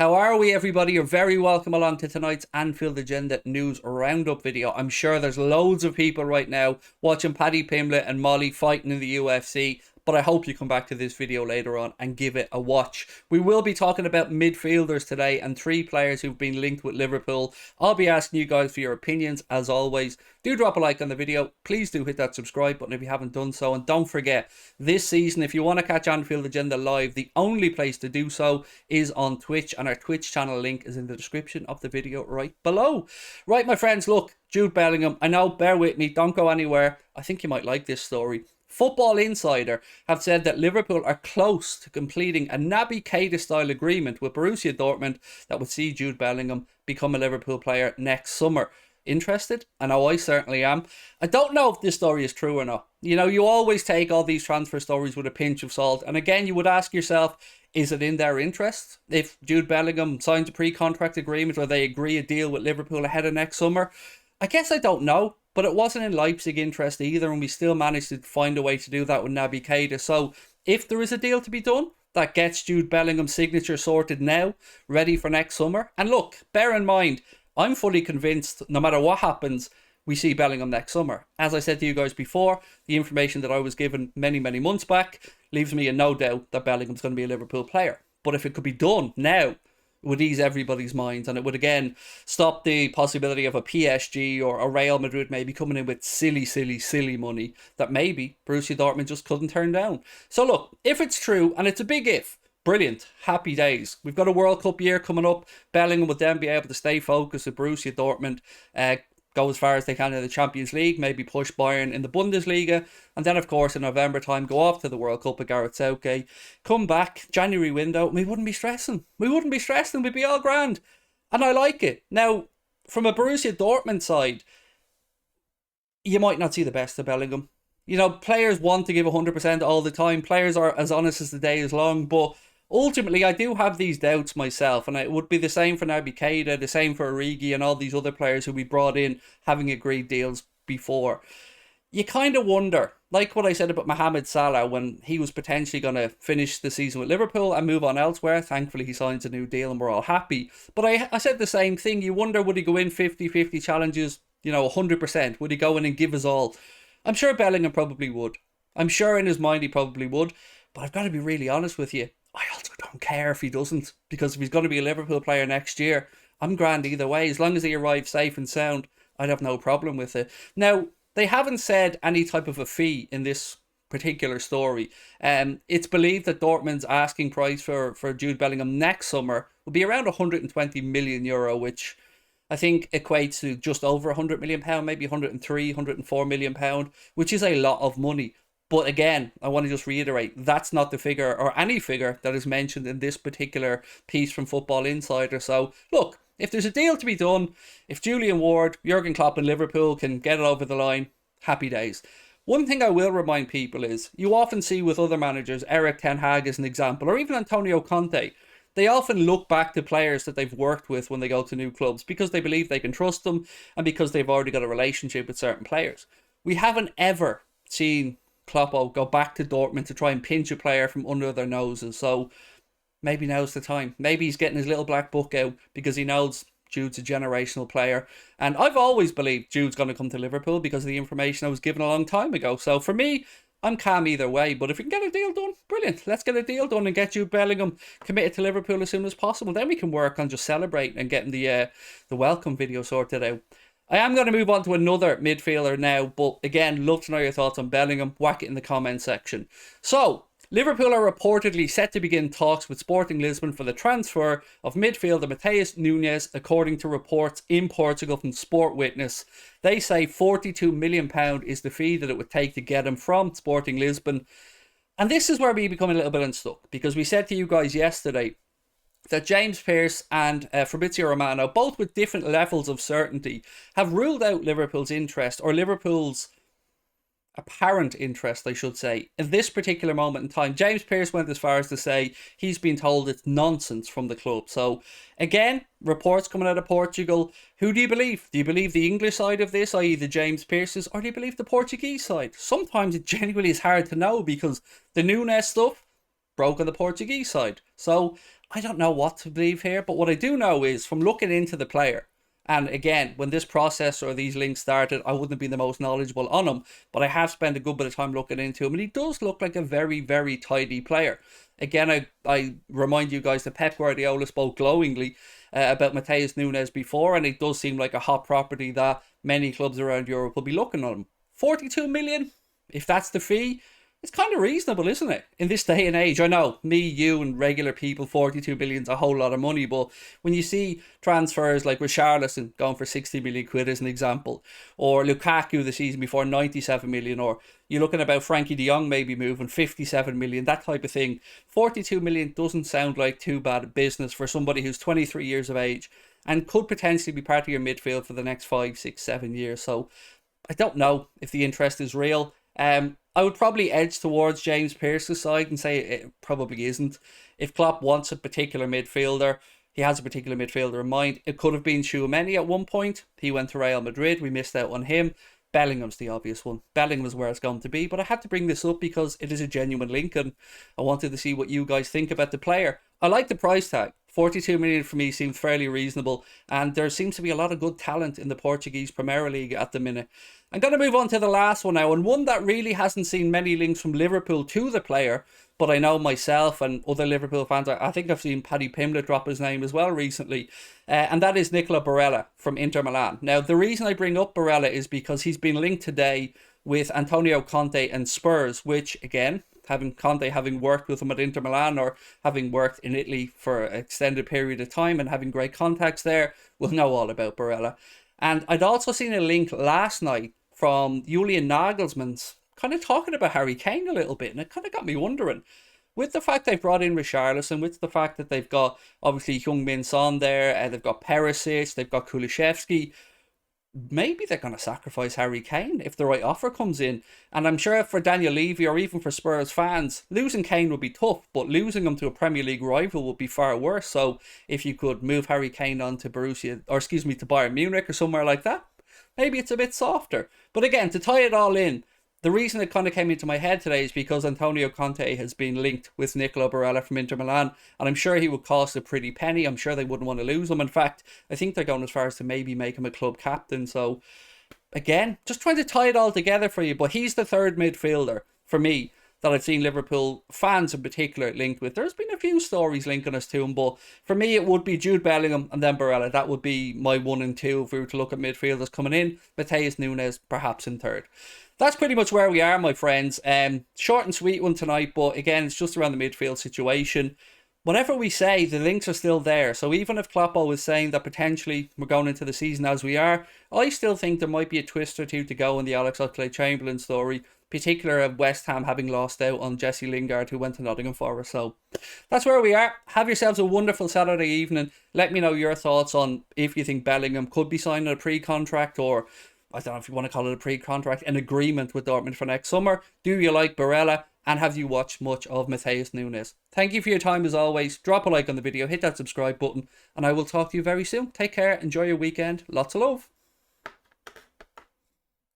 How are we, everybody? You're very welcome along to tonight's Anfield Agenda News Roundup video. I'm sure there's loads of people right now watching Paddy Pimblett and Molly fighting in the UFC, but I hope you come back to this video later on and give it a watch. We will be talking about midfielders today and three players who've been linked with Liverpool. I'll be asking you guys for your opinions as always. Do drop a like on the video. Please do hit that subscribe button if you haven't done so. And don't forget, this season, if you want to catch Anfield Agenda live, the only place to do so is on Twitch. And our Twitch channel link is in the description of the video right below. Right, my friends, look, Jude Bellingham. I know, bear with me. Don't go anywhere. I think you might like this story. Football Insider have said that Liverpool are close to completing a Naby Keita-style agreement with Borussia Dortmund that would see Jude Bellingham become a Liverpool player next summer. Interested? I know I certainly am. I don't know if this story is true or not. You know, you always take all these transfer stories with a pinch of salt. And again, you would ask yourself, is it in their interest if Jude Bellingham signs a pre-contract agreement or they agree a deal with Liverpool ahead of next summer? I guess I don't know. But it wasn't in Leipzig interest either, and we still managed to find a way to do that with Naby Keita. So if there is a deal to be done that gets Jude Bellingham's signature sorted now, ready for next summer. And look, bear in mind, I'm fully convinced no matter what happens, we see Bellingham next summer. As I said to you guys before, the information that I was given many months back leaves me in no doubt that Bellingham's going to be a Liverpool player. But if it could be done now, it would ease everybody's minds, and it would again stop the possibility of a PSG or a Real Madrid maybe coming in with silly money that maybe Borussia Dortmund just couldn't turn down. So look, if it's true, and it's a big if, brilliant, happy days. We've got a World Cup year coming up. Bellingham would then be able to stay focused at Borussia Dortmund, go as far as they can in the Champions League, maybe push Bayern in the Bundesliga, and then of course in November time go off to the World Cup with Gareth Southgate, come back, January window, we wouldn't be stressing, we'd be all grand, and I like it. Now, from a Borussia Dortmund side, you might not see the best of Bellingham. You know, players want to give 100% all the time, players are as honest as the day is long, but ultimately, I do have these doubts myself, and it would be the same for Naby Keita, the same for Origi and all these other players who we brought in having agreed deals before. You kind of wonder, like what I said about Mohamed Salah when he was potentially going to finish the season with Liverpool and move on elsewhere. Thankfully, he signs a new deal and we're all happy. But I said the same thing. You wonder, would he go in 50-50 challenges, 100%? Would he go in and give us all? I'm sure Bellingham probably would. I'm sure in his mind he probably would. But I've got to be really honest with you. I also don't care if he doesn't, because if he's going to be a Liverpool player next year, I'm grand either way. As long as he arrives safe and sound, I'd have no problem with it. Now, they haven't said any type of a fee in this particular story. It's believed that Dortmund's asking price for Jude Bellingham next summer will be around €120 million, which I think equates to just over £100 million, maybe 103, £104 million, which is a lot of money. But again, I want to just reiterate, that's not the figure or any figure that is mentioned in this particular piece from Football Insider. So, look, if there's a deal to be done, if Julian Ward, Jurgen Klopp and Liverpool can get it over the line, happy days. One thing I will remind people is, you often see with other managers, Eric Ten Hag as an example, or even Antonio Conte, they often look back to players that they've worked with when they go to new clubs because they believe they can trust them and because they've already got a relationship with certain players. We haven't ever seen Kloppo go back to Dortmund to try and pinch a player from under their noses. So maybe now's the time. Maybe he's getting his little black book out because he knows Jude's a generational player. And I've always believed Jude's going to come to Liverpool because of the information I was given a long time ago. So for me, I'm calm either way. But if we can get a deal done, brilliant. Let's get a deal done and get Jude Bellingham committed to Liverpool as soon as possible. Then we can work on just celebrating and getting the welcome video sorted out. I am going to move on to another midfielder now, but again, love to know your thoughts on Bellingham. Whack it in the comment section. So, Liverpool are reportedly set to begin talks with Sporting Lisbon for the transfer of midfielder Matias Nez, according to reports in Portugal from Sport Witness. They say £42 million is the fee that it would take to get him from Sporting Lisbon. And this is where we become a little bit unstuck, because we said to you guys yesterday that James Pearce and Fabrizio Romano, both with different levels of certainty, have ruled out Liverpool's interest, or Liverpool's apparent interest, I should say, in this particular moment in time. James Pearce went as far as to say he's been told it's nonsense from the club. So, again, reports coming out of Portugal. Who do you believe? Do you believe the English side of this, i.e. the James Pearces, or do you believe the Portuguese side? Sometimes it genuinely is hard to know because the Nunes stuff broke on the Portuguese side. So, I don't know what to believe here, but what I do know is from looking into the player, and again, when this process or these links started, I wouldn't have been the most knowledgeable on him, but I have spent a good bit of time looking into him, and he does look like a very, very tidy player. Again, I remind you guys that Pep Guardiola spoke glowingly about Matias Nez before, and it does seem like a hot property that many clubs around Europe will be looking on him. 42 million, if that's the fee, it's kind of reasonable, isn't it? In this day and age, I know, me, you, and regular people, 42 million is a whole lot of money, but when you see transfers like Richarlison going for 60 million quid as an example, or Lukaku the season before 97 million, or you're looking about Frankie de Jong maybe moving 57 million, that type of thing, 42 million doesn't sound like too bad a business for somebody who's 23 years of age and could potentially be part of your midfield for the next 5, 6, 7 years. So I don't know if the interest is real. I would probably edge towards James Pearce's side and say it probably isn't. If Klopp wants a particular midfielder, he has a particular midfielder in mind. It could have been Tchouaméni at one point. He went to Real Madrid. We missed out on him. Bellingham's the obvious one. Bellingham is where it's going to be. But I had to bring this up because it is a genuine link and I wanted to see what you guys think about the player. I like the price tag. 42 million for me seems fairly reasonable, and there seems to be a lot of good talent in the Portuguese Premier League at the minute. I'm going to move on to the last one now, and one that really hasn't seen many links from Liverpool to the player, but I know myself and other Liverpool fans, I think I've seen Paddy Pimblett drop his name as well recently, and that is Nicolo Barella from Inter Milan. Now, the reason I bring up Barella is because he's been linked today with Antonio Conte and Spurs, which, again, having worked with him at Inter Milan or having worked in Italy for an extended period of time and having great contacts there, will know all about Barella. And I'd also seen a link last night from Julian Nagelsmann's kind of talking about Harry Kane a little bit, and it kind of got me wondering, with the fact they've brought in Richarlison, with the fact that they've got obviously Heung-min Son there, they've got Perisic, they've got Kulusevski, maybe they're going to sacrifice Harry Kane if the right offer comes in. And I'm sure for Daniel Levy or even for Spurs fans, losing Kane would be tough, but losing him to a Premier League rival would be far worse. So if you could move Harry Kane on to Bayern Munich or somewhere like that, maybe it's a bit softer. But again, to tie it all in, the reason it kind of came into my head today is because Antonio Conte has been linked with Nicolo Barella from Inter Milan, and I'm sure he would cost a pretty penny. I'm sure they wouldn't want to lose him. In fact, I think they're going as far as to maybe make him a club captain. So, again, just trying to tie it all together for you, but he's the third midfielder for me that I've seen Liverpool fans in particular linked with. There's been a few stories linking us to him, but for me it would be Jude Bellingham and then Barella. That would be my 1 and 2 if we were to look at midfielders coming in. Matias Nez perhaps in third. That's pretty much where we are, my friends. Short and sweet one tonight, but again, it's just around the midfield situation. Whatever we say, the links are still there. So even if Kloppo was saying that potentially we're going into the season as we are, I still think there might be a twist or two to go in the Alex Oxlade-Chamberlain story, particularly of West Ham having lost out on Jesse Lingard, who went to Nottingham Forest. So that's where we are. Have yourselves a wonderful Saturday evening. Let me know your thoughts on if you think Bellingham could be signing a pre-contract, or I don't know if you want to call it a pre-contract, an agreement with Dortmund for next summer. Do you like Barella? And have you watched much of Matias Nez? Thank you for your time as always. Drop a like on the video, hit that subscribe button, and I will talk to you very soon. Take care, enjoy your weekend. Lots of love.